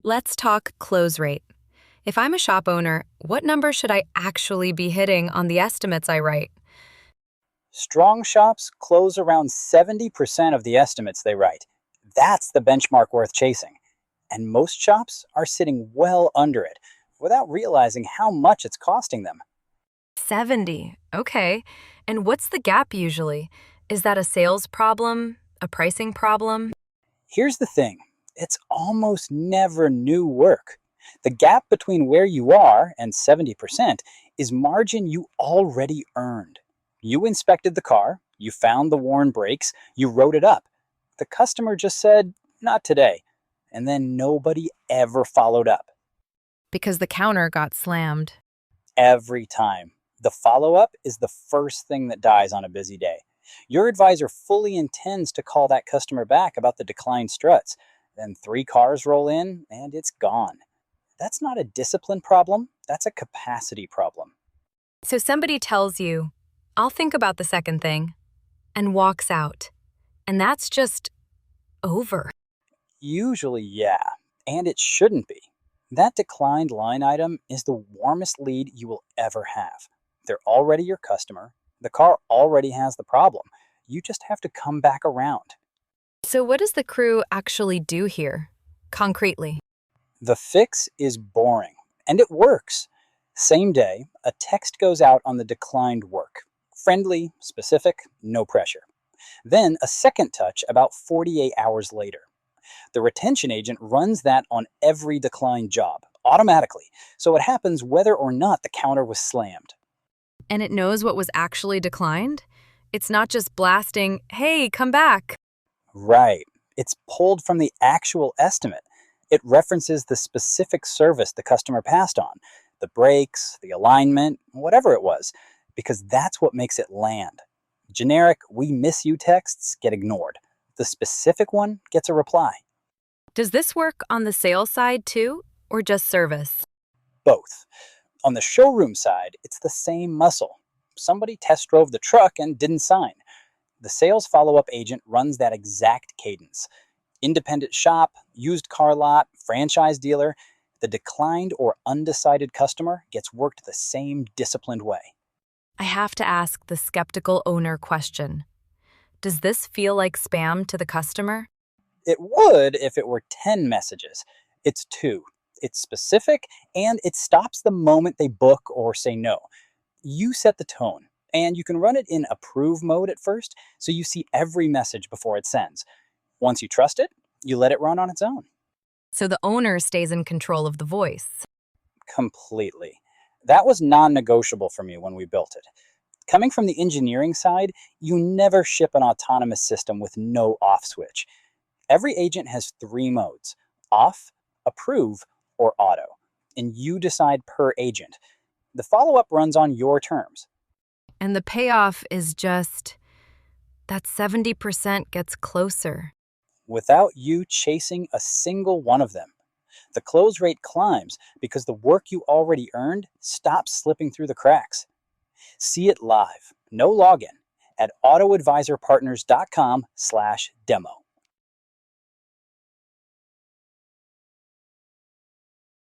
Let's talk close rate. If I'm a shop owner, what number should I actually be hitting on the estimates I write? Strong shops close around 70% of the estimates they write. That's the benchmark worth chasing. And most shops are sitting well under it without realizing how much it's costing them. 70. Okay. And what's the gap usually? Is that a sales problem? A pricing problem? Here's the thing, it's almost never new work. The gap between where you are and 70% is margin you already earned. You inspected the car, you found the worn brakes, you wrote it up. The customer just said, not today. And then nobody ever followed up. Because the counter got slammed. Every time. The follow up is the first thing that dies on a busy day. Your advisor fully intends to call that customer back about the declined struts. Then 3 cars roll in and it's gone. That's not a discipline problem, that's a capacity problem. So somebody tells you, I'll think about the second thing, and walks out. And that's just over. Usually, yeah, and it shouldn't be. That declined line item is the warmest lead you will ever have. They're already your customer. The car already has the problem. You just have to come back around. So what does the crew actually do here, concretely? The fix is boring, and it works. Same day, a text goes out on the declined work. Friendly, specific, no pressure. Then a second touch about 48 hours later. The retention agent runs that on every declined job, automatically, so it happens whether or not the counter was slammed. And it knows what was actually declined? It's not just blasting, hey, come back. Right. It's pulled from the actual estimate. It references the specific service the customer passed on, the brakes, the alignment, whatever it was, because that's what makes it land. Generic, we miss you texts get ignored. The specific one gets a reply. Does this work on the sales side too, or just service? Both. On the showroom side, it's the same muscle. Somebody test drove the truck and didn't sign. The sales follow-up agent runs that exact cadence. Independent shop, used car lot, franchise dealer, the declined or undecided customer gets worked the same disciplined way. I have to ask the skeptical owner question. Does this feel like spam to the customer? It would if it were 10 messages. It's 2. It's specific, and it stops the moment they book or say no. You set the tone, and you can run it in approve mode at first, so you see every message before it sends. Once you trust it, you let it run on its own. So the owner stays in control of the voice. Completely. That was non-negotiable for me when we built it. Coming from the engineering side, you never ship an autonomous system with no off switch. Every agent has 3 modes: off, approve, or auto, and you decide per agent. The follow-up runs on your terms. And the payoff is just that 70% gets closer. Without you chasing a single one of them. The close rate climbs because the work you already earned stops slipping through the cracks. See it live, no login, at autoadvisorpartners.com/demo.